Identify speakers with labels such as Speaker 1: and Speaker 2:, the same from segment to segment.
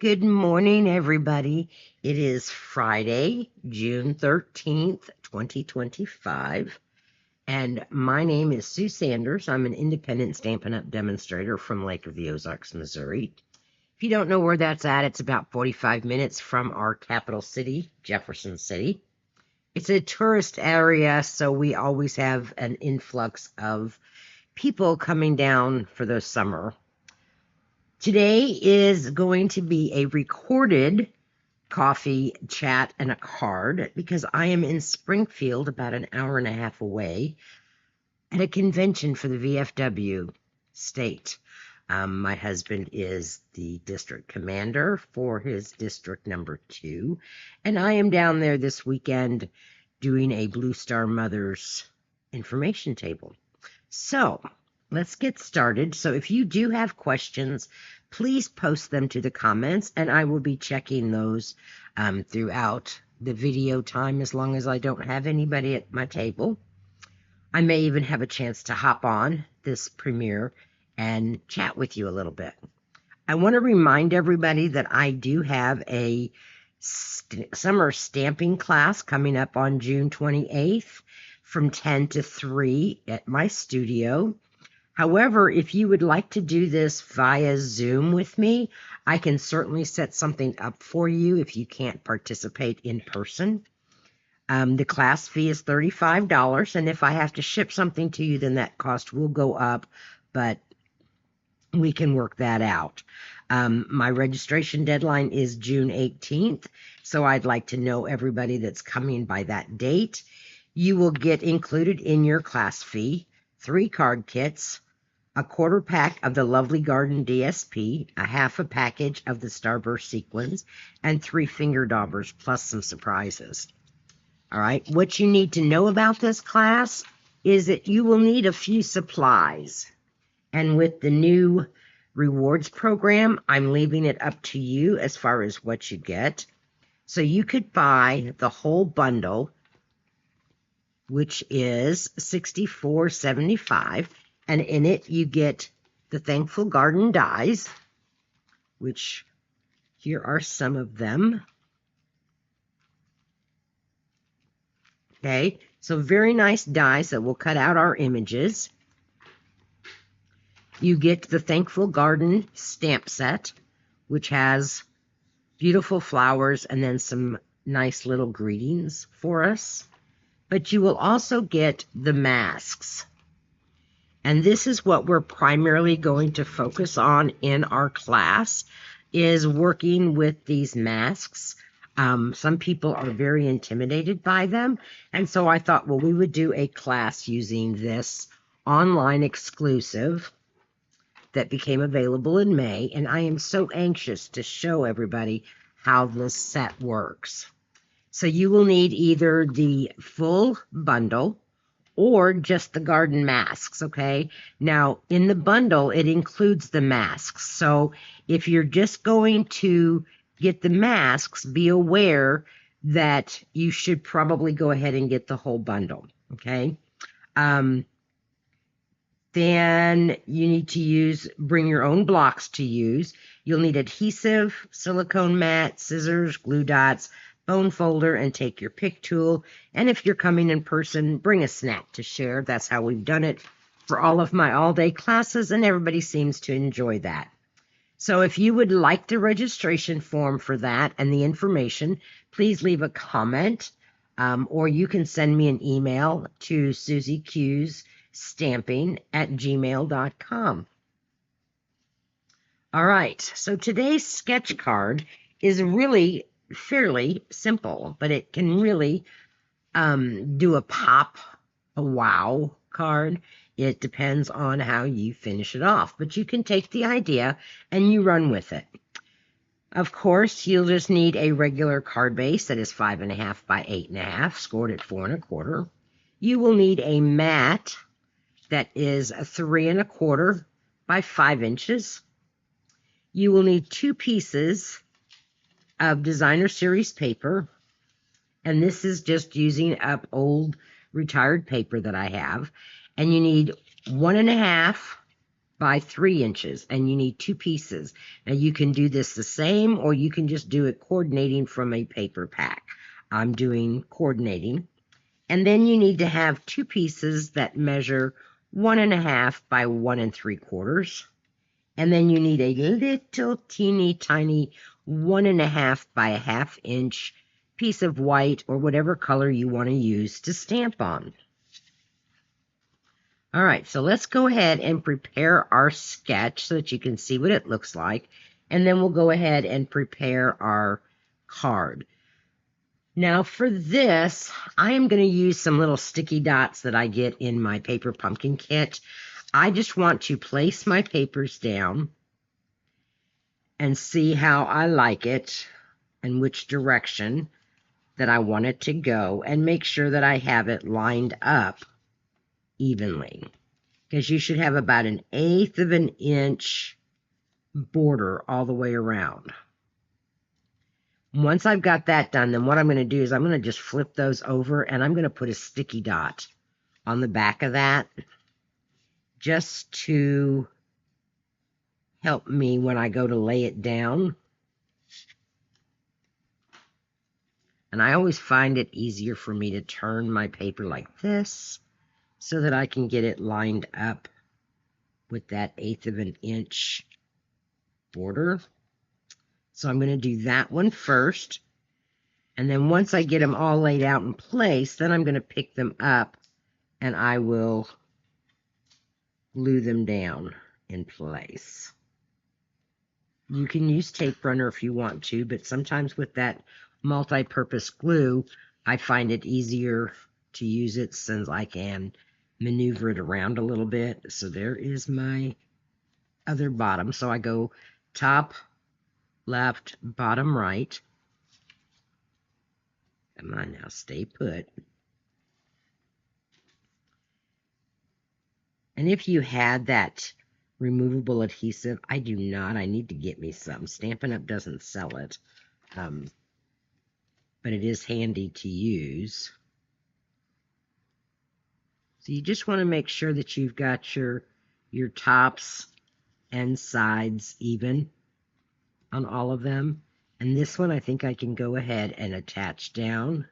Speaker 1: Good morning, everybody. It is Friday, June 13th, 2025, and my name is Sue Sanders. I'm an independent Stampin' Up! Demonstrator from Lake of the Ozarks, Missouri. If you don't know where that's at, it's about 45 minutes from our capital city, Jefferson City. It's a tourist area, so we always have an influx of people coming down for the summer. Today is going to be a recorded coffee chat and a card because I am in Springfield, about an hour and a half away, at a convention for the VFW state. My husband is the district commander for his district number 2, and I am down there this weekend doing a Blue Star Mothers information table. So let's get started. So if you do have questions, please post them to the comments, and I will be checking those throughout the video time as long as I don't have anybody at my table. I may even have a chance to hop on this premiere and chat with you a little bit. I want to remind everybody that I do have a summer stamping class coming up on June 28th from 10 to 3 at my studio. However, if you would like to do this via Zoom with me, I can certainly set something up for you if you can't participate in person. The class fee is $35, and if I have to ship something to you, then that cost will go up, but we can work that out. My registration deadline is June 18th, so I'd like to know everybody that's coming by that date. You will get included in your class fee 3 card kits, a quarter pack of the Lovely Garden DSP, a half a package of the Starburst sequins, and 3 finger daubers, plus some surprises. All right, what you need to know about this class is that you will need a few supplies. And with the new rewards program, I'm leaving it up to you as far as what you get. So you could buy the whole bundle, which is $64.75, and in it you get the Thankful Garden dies, which here are some of them. Okay, so very nice dies that will cut out our images. You get the Thankful Garden stamp set, which has beautiful flowers and then some nice little greetings for us. But you will also get the masks. And this is what we're primarily going to focus on in our class, is working with these masks. Some people are very intimidated by them, and so I thought, well, we would do a class using this online exclusive that became available in May, and I am so anxious to show everybody how this set works. So you will need either the full bundle or just the garden masks, okay? Now, in the bundle, it includes the masks. So if you're just going to get the masks, be aware that you should probably go ahead and get the whole bundle, okay? Then you need to bring your own blocks to use. You'll need adhesive, silicone mat, scissors, glue dots, bone folder, and take your pick tool. And if you're coming in person, bring a snack to share. That's how we've done it for all of my all-day classes, and everybody seems to enjoy that. So if you would like the registration form for that and the information, please leave a comment, or you can send me an email to susieqsstamping@gmail.com. All right, so today's sketch card is really fairly simple, but it can really do a pop, a wow card. It depends on how you finish it off, but you can take the idea and you run with it. Of course, you'll just need a regular card base that is 5.5 by 8.5, scored at 4 1/4. You will need a mat that is 3 1/4 by 5 inches. You will need 2 pieces of designer series paper, and this is just using up old retired paper that I have. And you need 1.5 by 3 inches, and you need 2 pieces. Now you can do this the same, or you can just do it coordinating from a paper pack. I'm doing coordinating. And then you need to have 2 pieces that measure 1.5 by 1 3/4. And then you need a little teeny tiny 1.5 by 1/2 inch piece of white or whatever color you want to use to stamp on. All right, so let's go ahead and prepare our sketch so that you can see what it looks like. And then we'll go ahead and prepare our card. Now for this, I am going to use some little sticky dots that I get in my paper pumpkin kit. I just want to place my papers down and see how I like it and which direction that I want it to go, and make sure that I have it lined up evenly, because you should have about 1/8 of an inch border all the way around. Once I've got that done, then what I'm going to do is I'm going to just flip those over, and I'm going to put a sticky dot on the back of that just to help me when I go to lay it down. And I always find it easier for me to turn my paper like this so that I can get it lined up with that 1/8 of an inch border. So I'm going to do that one first. And then once I get them all laid out in place, then I'm going to pick them up and I will glue them down in place. You can use tape runner if you want to, but sometimes with that multi-purpose glue, I find it easier to use it since I can maneuver it around a little bit. So there is my other bottom. So I go top, left, bottom, right. Come on now, stay put. And if you had that removable adhesive, I do not. I need to get me some. Stampin' Up! Doesn't sell it. But it is handy to use. So you just want to make sure that you've got your tops and sides even on all of them. And this one I think I can go ahead and attach down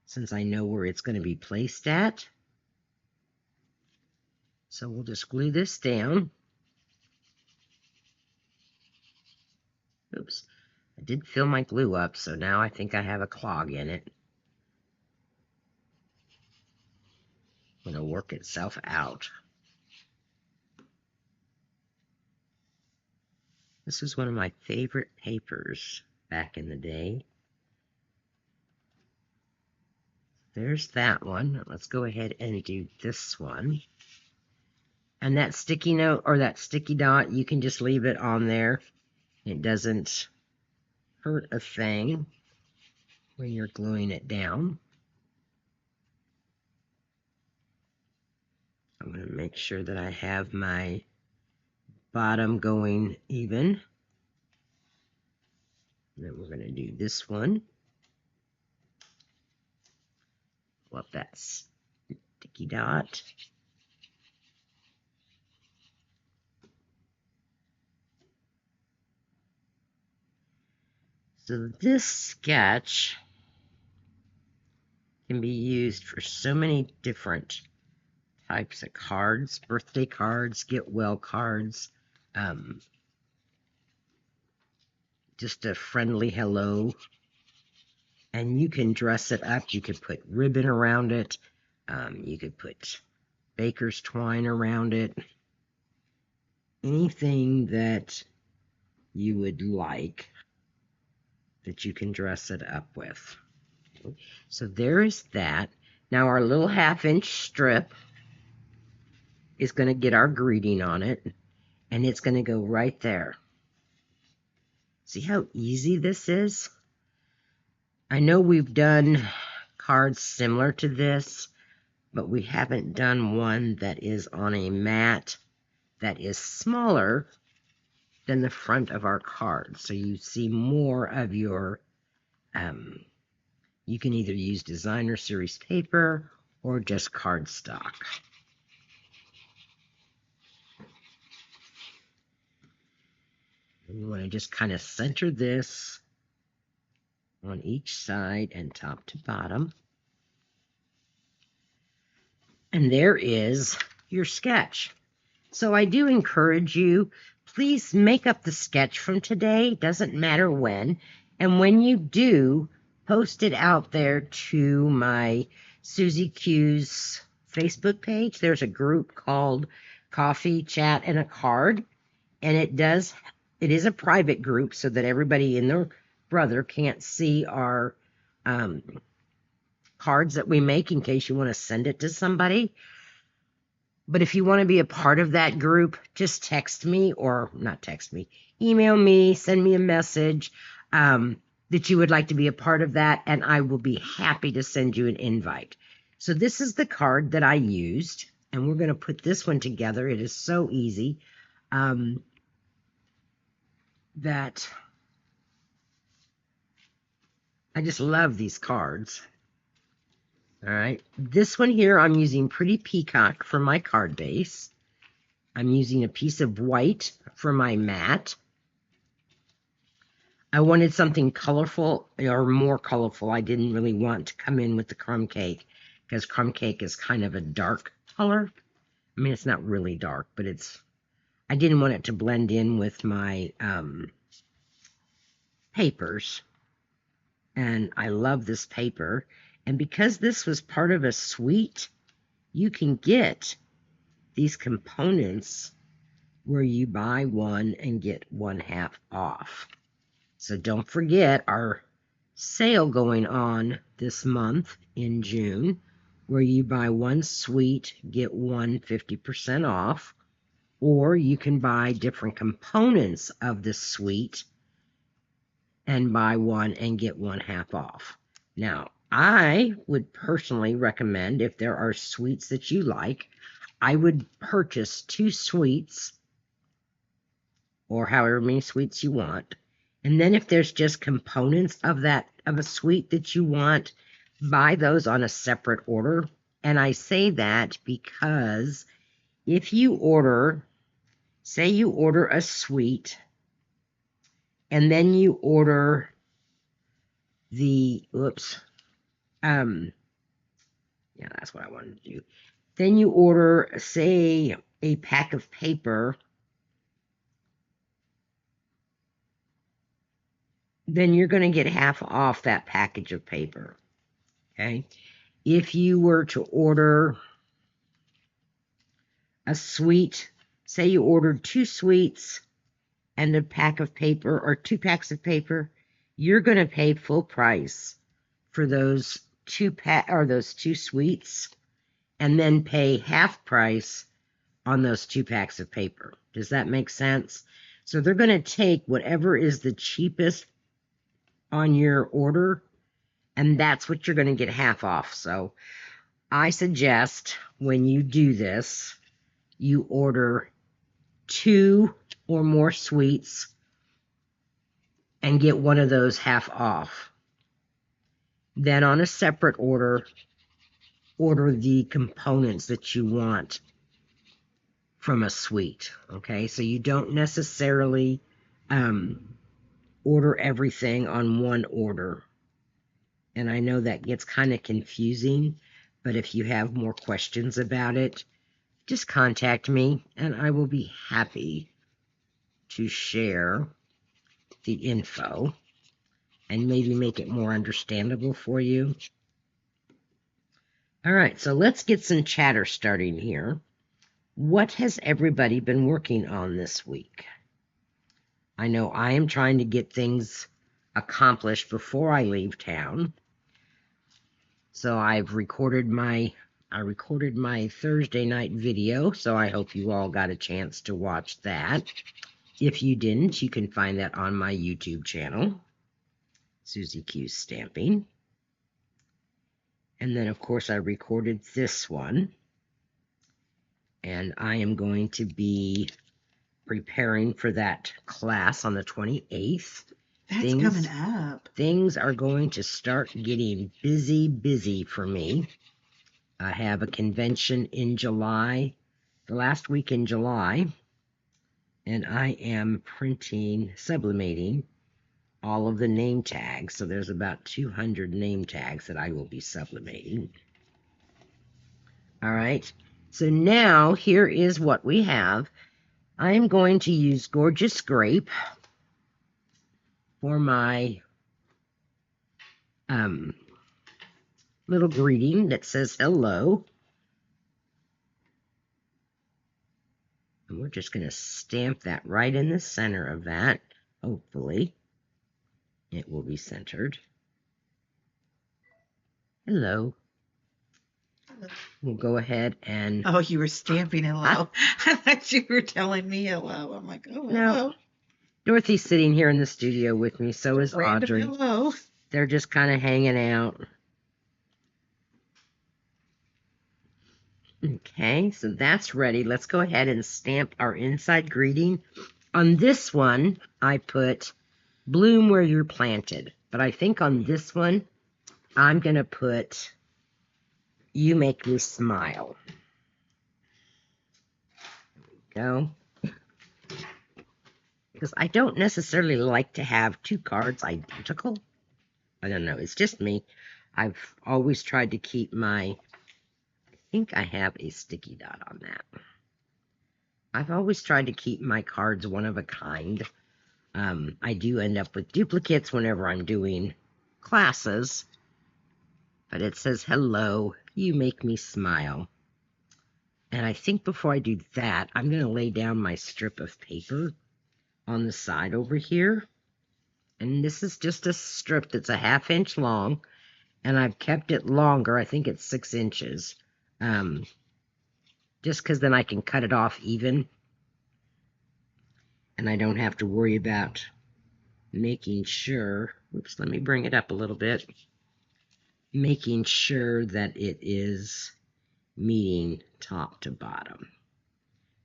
Speaker 1: since I know where it's going to be placed at. So we'll just glue this down. Oops, I did fill my glue up, so now I think I have a clog in it. It'll work itself out. This was one of my favorite papers back in the day. There's that one. Let's go ahead and do this one. And that sticky note or that sticky dot, you can just leave it on there. It doesn't hurt a thing when you're gluing it down. I'm going to make sure that I have my bottom going even. And then we're going to do this one. Flip that sticky dot. So this sketch can be used for so many different types of cards, birthday cards, get well cards, just a friendly hello. And you can dress it up. You could put ribbon around it. You could put baker's twine around it. Anything that you would like that you can dress it up with. So there is that. Now our little 1/2 inch strip is going to get our greeting on it, and it's going to go right there. See how easy this is? I know we've done cards similar to this, but we haven't done one that is on a mat that is smaller than the front of our card. So you see more of your, you can either use designer series paper or just cardstock. And you want to just kind of center this on each side and top to bottom. And there is your sketch. So I do encourage you, please make up the sketch from today. Doesn't matter when. And when you do, post it out there to my Susie Q's Facebook page. There's a group called Coffee, Chat, and a Card. And it is a private group so that everybody and their brother can't see our cards that we make in case you want to send it to somebody. But if you want to be a part of that group, just text me, or not text me, email me, send me a message that you would like to be a part of that, and I will be happy to send you an invite. So this is the card that I used, and we're going to put this one together. It is so easy that I just love these cards. All right, this one here, I'm using Pretty Peacock for my card base. I'm using a piece of white for my mat. I wanted something colorful, or more colorful. I didn't really want to come in with the crumb cake, because crumb cake is kind of a dark color. I mean, it's not really dark, but I didn't want it to blend in with my papers. And I love this paper. And because this was part of a suite, you can get these components where you buy one and get one half off. So don't forget our sale going on this month in June, where you buy one suite, get one 50% off, or you can buy different components of the suite and buy one and get one half off. Now, I would personally recommend, if there are suites that you like, I would purchase 2 suites, or however many suites you want. And then if there's just components of a suite that you want, buy those on a separate order. And I say that because if you order, say you order a suite, and then you order yeah, that's what I wanted to do. Then you order, say, a pack of paper, then you're going to get half off that package of paper, okay? If you were to order a suite, say you ordered 2 suites and a pack of paper, or 2 packs of paper, you're going to pay full price for those 2 suites, and then pay half price on those 2 packs of paper. Does that make sense? So they're going to take whatever is the cheapest on your order, and that's what you're going to get half off. So I suggest when you do this, you order 2 or more suites and get one of those half off. Then on a separate order the components that you want from a suite, okay? So you don't necessarily order everything on one order. And I know that gets kind of confusing, but if you have more questions about it, just contact me and I will be happy to share the info and maybe make it more understandable for you. All right, so let's get some chatter starting here. What has everybody been working on this week? I know I am trying to get things accomplished before I leave town. So I recorded my Thursday night video, so I hope you all got a chance to watch that. If you didn't, you can find that on my YouTube channel, Susie Q Stamping. And then, of course, I recorded this one. And I am going to be preparing for that class on the 28th.
Speaker 2: That's coming up.
Speaker 1: Things are going to start getting busy for me. I have a convention in July, the last week in July. and I am sublimating all of the name tags. So there's about 200 name tags that I will be sublimating. All right, so now here is what we have. I am going to use Gorgeous Grape for my little greeting that says hello. And we're just going to stamp that right in the center of that. Hopefully, it will be centered. Hello. We'll go ahead and...
Speaker 2: Oh, you were stamping hello. I thought you were telling me hello. I'm like, oh, hello.
Speaker 1: No. Dorothy's sitting here in the studio with me. So is Audrey.
Speaker 2: Hello.
Speaker 1: They're just kind of hanging out. Okay, so that's ready. Let's go ahead and stamp our inside greeting. On this one, I put bloom where you're planted. But I think on this one, I'm going to put you make me smile. There we go. Because I don't necessarily like to have two cards identical. I don't know. It's just me. I've always tried to keep my... I think I have a sticky dot on that. I've always tried to keep my cards one of a kind. I do end up with duplicates whenever I'm doing classes. But it says, hello, you make me smile. And I think before I do that, I'm going to lay down my strip of paper on the side over here. And this is just a strip that's a 1/2 inch long. And I've kept it longer. I think it's 6 inches. Just because then I can cut it off even. And I don't have to worry about making sure... Oops, let me bring it up a little bit. Making sure that it is meeting top to bottom.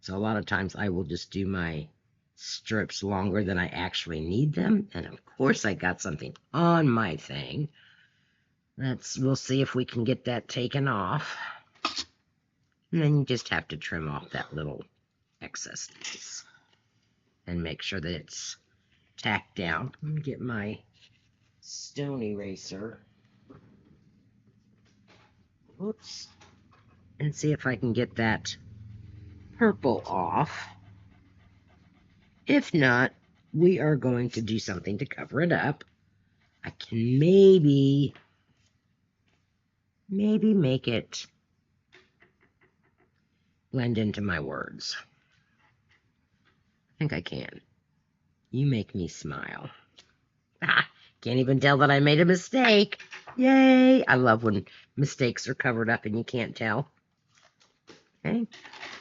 Speaker 1: So a lot of times I will just do my strips longer than I actually need them. And of course I got something on my thing. We'll see if we can get that taken off. And then you just have to trim off that little excess piece and make sure that it's tacked down. Let me get my stone eraser. Oops. And see if I can get that purple off. If not, we are going to do something to cover it up. I can maybe make it blend into my words. I think I can. You make me smile. Ah, can't even tell that I made a mistake. Yay! I love when mistakes are covered up and you can't tell. Okay,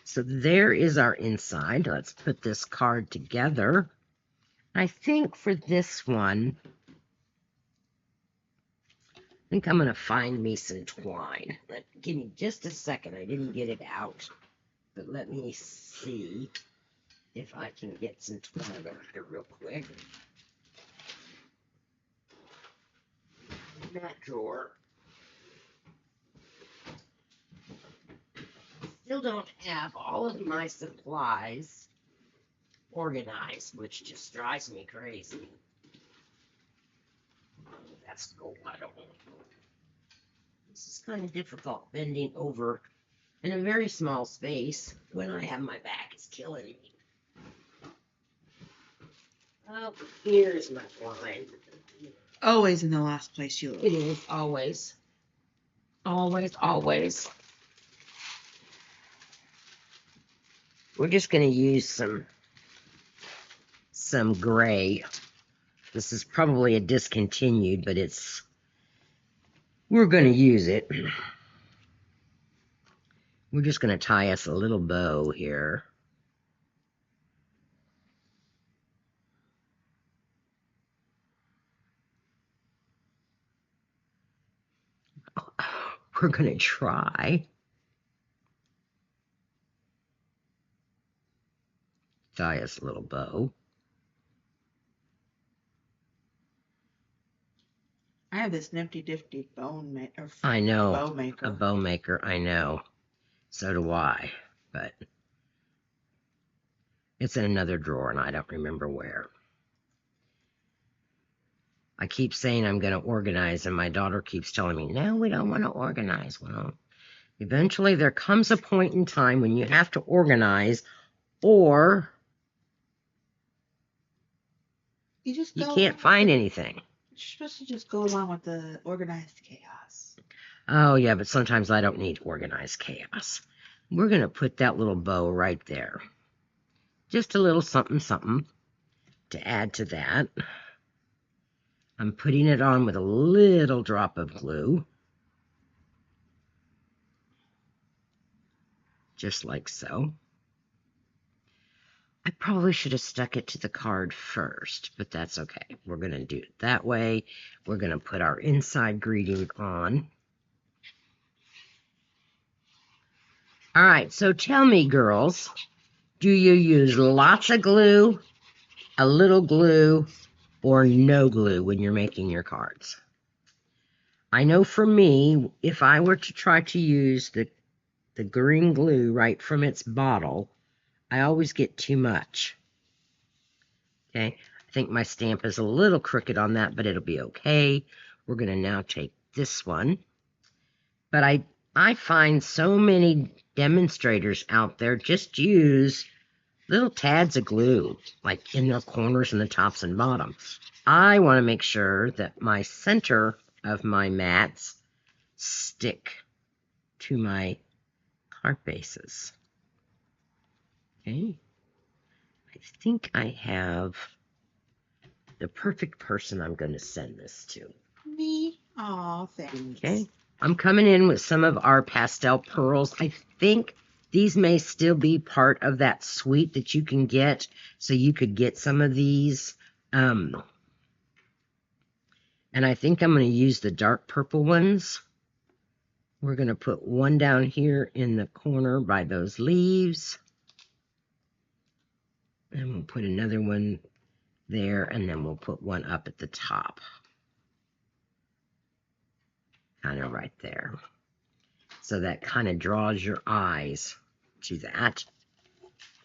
Speaker 1: so there is our inside. Let's put this card together. I think for this one, I think I'm going to find me some twine. Give me just a second. I didn't get it out. But let me see if I can get some twine over here real quick. In that drawer. Still don't have all of my supplies organized, which just drives me crazy. That's gold. I don't know. This is kind of difficult bending over in a very small space when I have my back is killing me. Oh, here's my twine.
Speaker 2: Always in the last place you look.
Speaker 1: It is, always. Always, always. We're just going to use some gray. This is probably a discontinued, but we're going to use it. We're just going to tie us a little bow here. We're going to try. Tie us a little bow.
Speaker 2: I have this nifty bone maker.
Speaker 1: I know.
Speaker 2: Bow maker.
Speaker 1: A bow maker, I know. So do I. But It's in another drawer, and I don't remember where. I keep saying I'm going to organize, and my daughter keeps telling me, no, we don't want to organize. Well, eventually there comes a point in time when you have to organize, or you can't find anything.
Speaker 2: You're supposed to just go along with the organized chaos.
Speaker 1: Oh, yeah, but sometimes I don't need organized chaos. We're going to put that little bow right there. Just a little something, something to add to that. I'm putting it on with a little drop of glue. Just like so. I probably should have stuck it to the card first, but that's okay. We're going to do it that way. We're going to put our inside greeting on. All right, so tell me, girls, do you use lots of glue, a little glue, or no glue when you're making your cards? I know for me, if I were to try to use the green glue right from its bottle, I always get too much. Okay, I think my stamp is a little crooked on that, but it'll be okay. We're going to now take this one. But I find so many demonstrators out there just use little tads of glue, like in the corners and the tops and bottoms. I want to make sure that my center of my mats stick to my card bases. Okay, I think I have the perfect person I'm going to send this to.
Speaker 2: Me? Oh, thanks.
Speaker 1: Okay, I'm coming in with some of our pastel pearls. I think these may still be part of that suite that you can get, so you could get some of these. And I think I'm going to use the dark purple ones. We're going to put one down here in the corner by those leaves. And we'll put another one there, and then we'll put one up at the top. Kind of right there. So that kind of draws your eyes to that.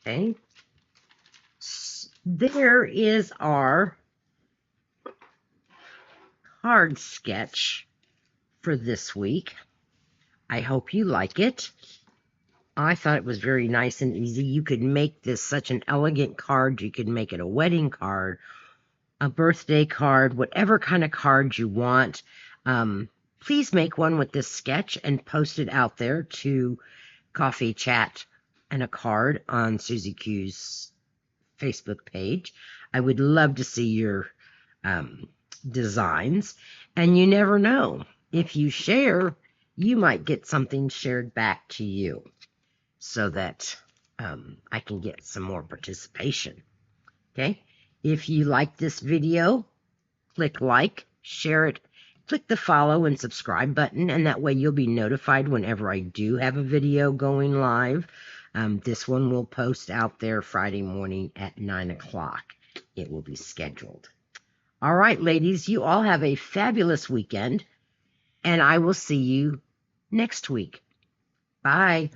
Speaker 1: Okay. There is our card sketch for this week. I hope you like it. I thought it was very nice and easy. You could make this such an elegant card. You could make it a wedding card, a birthday card, whatever kind of card you want. Please make one with this sketch and post it out there to Coffee Chat and a Card on Susie Q's Facebook page. I would love to see your designs, and you never know. If you share, you might get something shared back to you so that I can get some more participation. Okay? If you like this video, click like, share it, click the follow and subscribe button, and that way you'll be notified whenever I do have a video going live. This one will post out there Friday morning at 9 o'clock. It will be scheduled. All right, ladies, you all have a fabulous weekend, and I will see you next week. Bye.